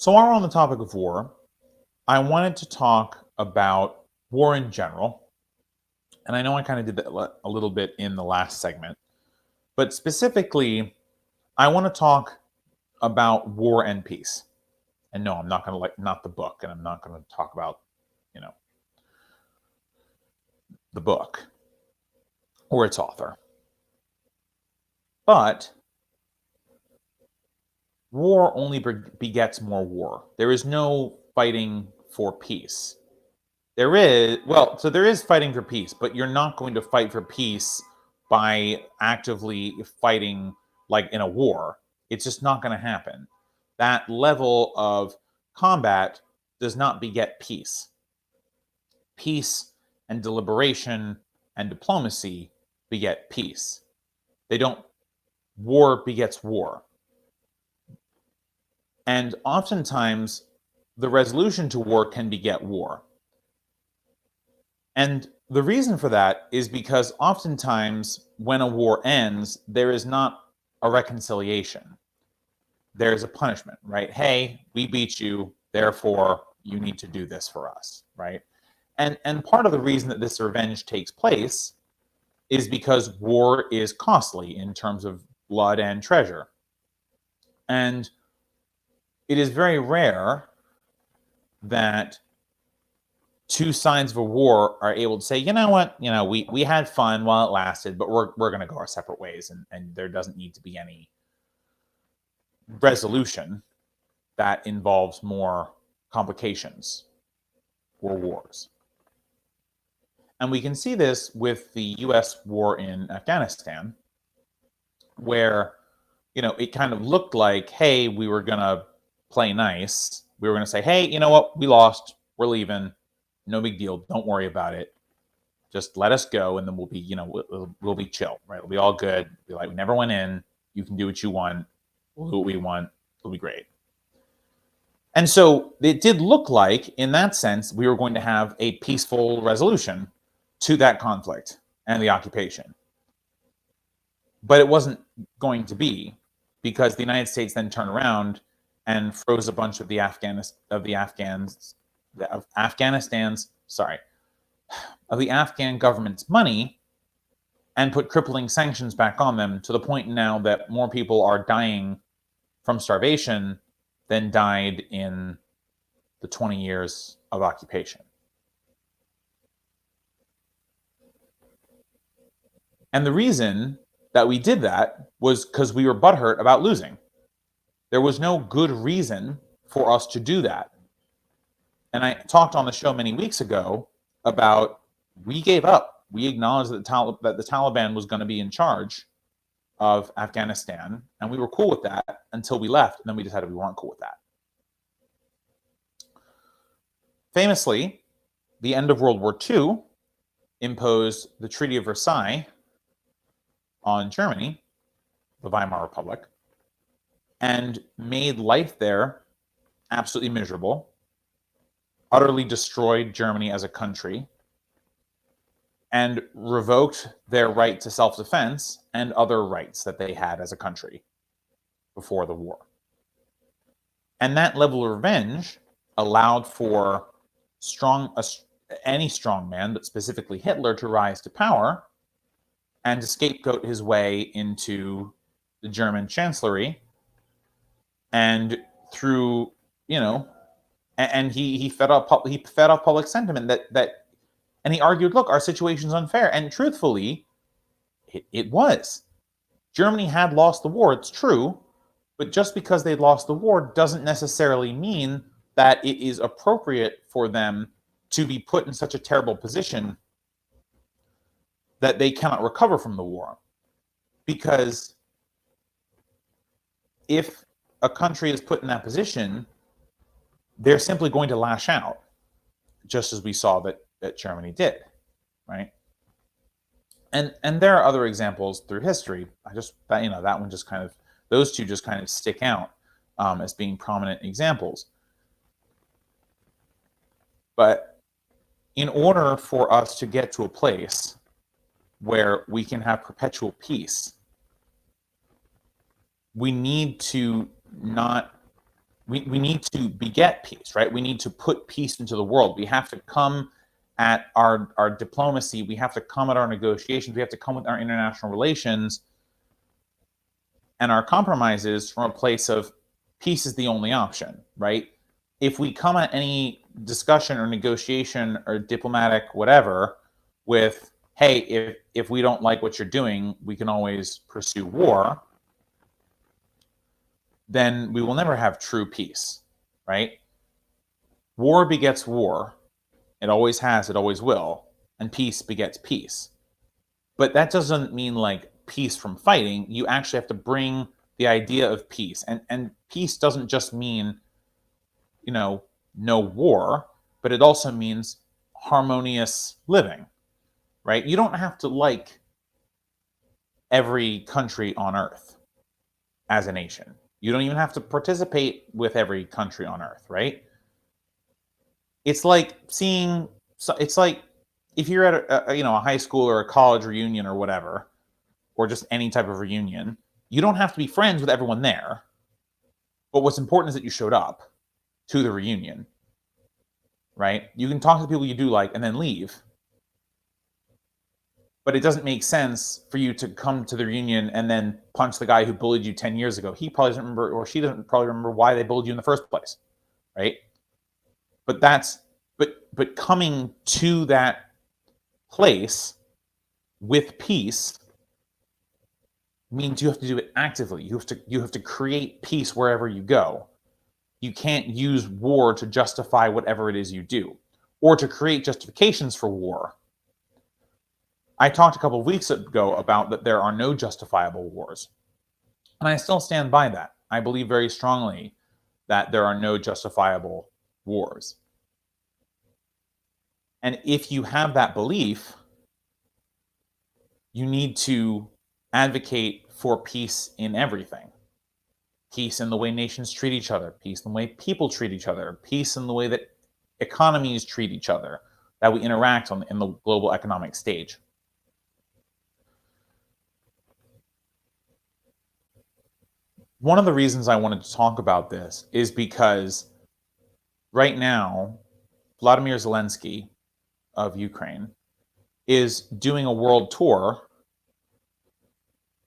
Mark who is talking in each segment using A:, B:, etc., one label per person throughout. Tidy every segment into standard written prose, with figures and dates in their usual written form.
A: So while we're on the topic of war, I wanted to talk about war in general. And I know I kind of did that a little bit in the last segment, but specifically, I want to talk about War and Peace. And no, I'm not going to not the book, and I'm not going to talk about, you know, the book or its author. But war only begets more war. There is no fighting for peace. There is fighting for peace, but you're not going to fight for peace by actively fighting like in a war. It's just not going to happen. That level of combat does not beget peace. Peace and deliberation and diplomacy beget peace. They don't. War begets war. And oftentimes, the resolution to war can beget war. And the reason for that is because oftentimes when a war ends, there is not a reconciliation. There is a punishment, right? Hey, we beat you, therefore you need to do this for us, right? And part of the reason that this revenge takes place is because war is costly in terms of blood and treasure. And it is very rare that two sides of a war are able to say, you know what, we had fun while it lasted, but we're going to go our separate ways, and there doesn't need to be any resolution that involves more complications or wars. And we can see this with the US war in Afghanistan, where, it kind of looked like, hey, we were going to play nice. We were going to say, hey, you know what, we lost, we're leaving. No big deal. Don't worry about it. Just let us go, and then we'll be, we'll be chill, right? We'll be all good. Be like, we never went in. You can do what you want. We'll do what we want. It'll be great. And so it did look like, in that sense, we were going to have a peaceful resolution to that conflict and the occupation. But it wasn't going to be, because the United States then turned around and froze a bunch of the Afghan government's money and put crippling sanctions back on them, to the point now that more people are dying from starvation than died in the 20 years of occupation. And the reason that we did that was because we were butthurt about losing. There was no good reason for us to do that. And I talked on the show many weeks ago about, we gave up. We acknowledged that the Taliban was going to be in charge of Afghanistan, and we were cool with that until we left, and then we decided we weren't cool with that. Famously, the end of World War II imposed the Treaty of Versailles on Germany, the Weimar Republic, and made life there absolutely miserable, utterly destroyed Germany as a country, and revoked their right to self-defense and other rights that they had as a country before the war. And that level of revenge allowed for any strong man, but specifically Hitler, to rise to power and to scapegoat his way into the German chancellery, and through, and he fed off public sentiment that and he argued, look, our situation's unfair. And truthfully, it was. Germany had lost the war, it's true, but just because they lost the war doesn't necessarily mean that it is appropriate for them to be put in such a terrible position that they cannot recover from the war. Because if a country is put in that position, they're simply going to lash out, just as we saw that Germany did, right? And there are other examples through history. That one just kind of, those two just kind of stick out as being prominent examples. But in order for us to get to a place where we can have perpetual peace, we need to we need to beget peace, right? We need to put peace into the world. We have to come at our diplomacy. We have to come at our negotiations. We have to come with our international relations and our compromises from a place of peace is the only option, right? If we come at any discussion or negotiation or diplomatic whatever with, hey, if we don't like what you're doing, we can always pursue war, then we will never have true peace, right? War begets war. It always has, it always will. And peace begets peace. But that doesn't mean like peace from fighting. You actually have to bring the idea of peace. And peace doesn't just mean, no war, but it also means harmonious living, right? You don't have to like every country on earth as a nation. You don't even have to participate with every country on earth, right? It's like it's like if you're at a high school or a college reunion or whatever, or just any type of reunion, you don't have to be friends with everyone there. But what's important is that you showed up to the reunion, right? You can talk to the people you do like and then leave. But it doesn't make sense for you to come to the reunion and then punch the guy who bullied you 10 years ago. He probably doesn't remember, or she doesn't probably remember why they bullied you in the first place, right? But coming to that place with peace means you have to do it actively. You have to create peace wherever you go. You can't use war to justify whatever it is you do, or to create justifications for war. I talked a couple of weeks ago about that there are no justifiable wars, and I still stand by that. I believe very strongly that there are no justifiable wars. And if you have that belief, you need to advocate for peace in everything. Peace in the way nations treat each other, peace in the way people treat each other, peace in the way that economies treat each other, that we interact in the global economic stage. One of the reasons I wanted to talk about this is because right now, Vladimir Zelensky of Ukraine is doing a world tour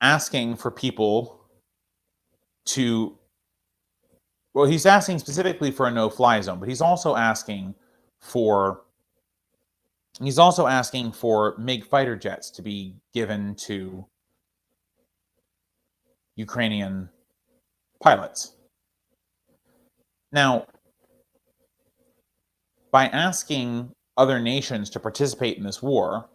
A: asking for people to, well, he's asking specifically for a no-fly zone, but he's also asking for MiG fighter jets to be given to Ukrainian pilots. Now, by asking other nations to participate in this war,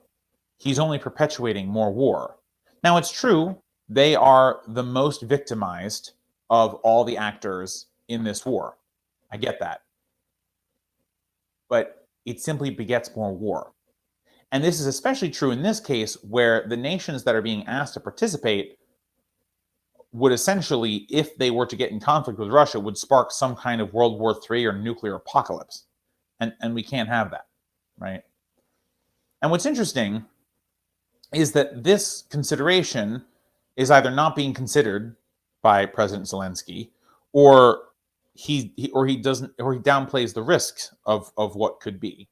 A: he's only perpetuating more war. Now, it's true, they are the most victimized of all the actors in this war. I get that. But it simply begets more war. And this is especially true in this case, where the nations that are being asked to participate would essentially, if they were to get in conflict with Russia, would spark some kind of World War III or nuclear apocalypse. And we can't have that, right? And what's interesting is that this consideration is either not being considered by President Zelensky, or he downplays the risks of what could be,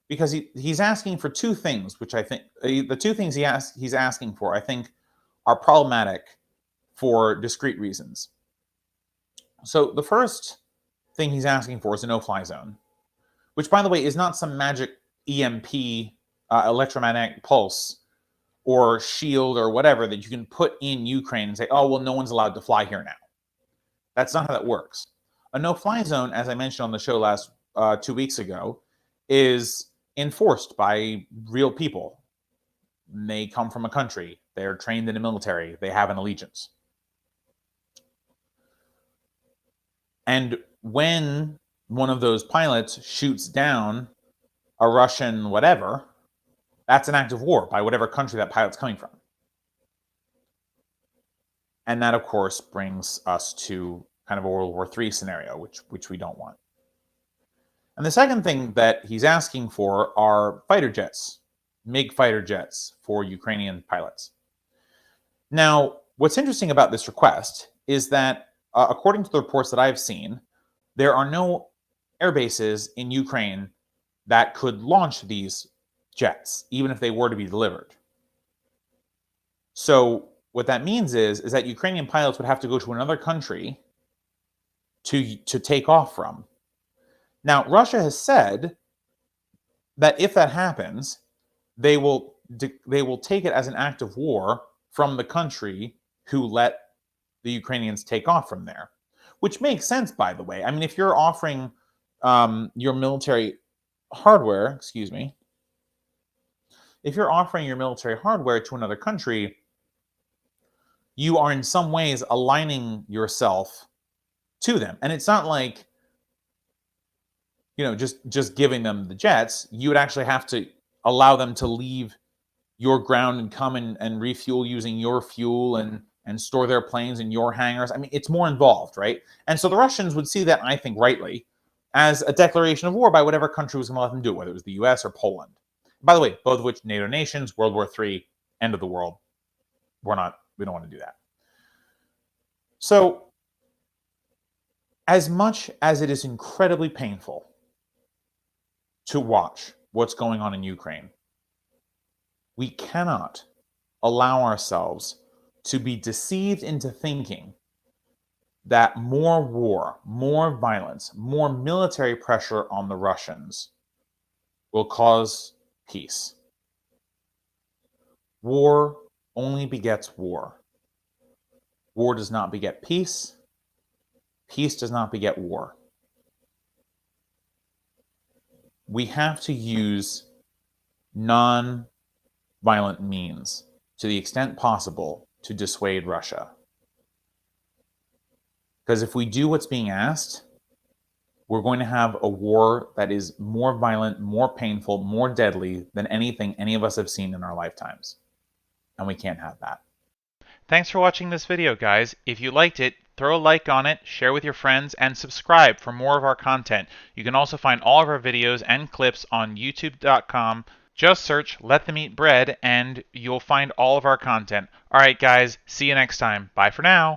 A: because he's asking for two things, which I think the two things he's asking for, I think, are problematic for discrete reasons. So the first thing he's asking for is a no-fly zone, which, by the way, is not some magic EMP, electromagnetic pulse, or shield or whatever that you can put in Ukraine and say, oh, well, no one's allowed to fly here now. That's not how that works. A no-fly zone, as I mentioned on the show 2 weeks ago, is enforced by real people. They come from a country. They're trained in the military. They have an allegiance. And when one of those pilots shoots down a Russian whatever, that's an act of war by whatever country that pilot's coming from. And that, of course, brings us to kind of a World War III scenario, which we don't want. And the second thing that he's asking for are fighter jets, MiG fighter jets for Ukrainian pilots. Now, what's interesting about this request is that, according to the reports that I've seen, there are no air bases in Ukraine that could launch these jets, even if they were to be delivered. So what that means is that Ukrainian pilots would have to go to another country to take off from. Now, Russia has said that if that happens, they will take it as an act of war from the country who let the Ukrainians take off from there, which makes sense, by the way. I mean, if you're offering your military hardware, if you're offering your military hardware to another country, you are in some ways aligning yourself to them. And it's not like, just giving them the jets. You would actually have to allow them to leave your ground and come and refuel using your fuel and store their planes in your hangars. I mean, it's more involved, right? And so the Russians would see that, I think rightly, as a declaration of war by whatever country was going to let them do it, whether it was the US or Poland. By the way, both of which NATO nations, World War III, end of the world. We don't want to do that. So, as much as it is incredibly painful to watch what's going on in Ukraine, we cannot allow ourselves to be deceived into thinking that more war, more violence, more military pressure on the Russians will cause peace. War only begets war. War does not beget peace. Peace does not beget war. We have to use non-violent means to the extent possible to dissuade Russia. Because if we do what's being asked, we're going to have a war that is more violent, more painful, more deadly than anything any of us have seen in our lifetimes. And we can't have that.
B: Thanks for watching this video, guys. If you liked it, throw a like on it, share with your friends, and subscribe for more of our content. You can also find all of our videos and clips on youtube.com. Just search Let Them Eat Bread and you'll find all of our content. Alright guys, see you next time. Bye for now.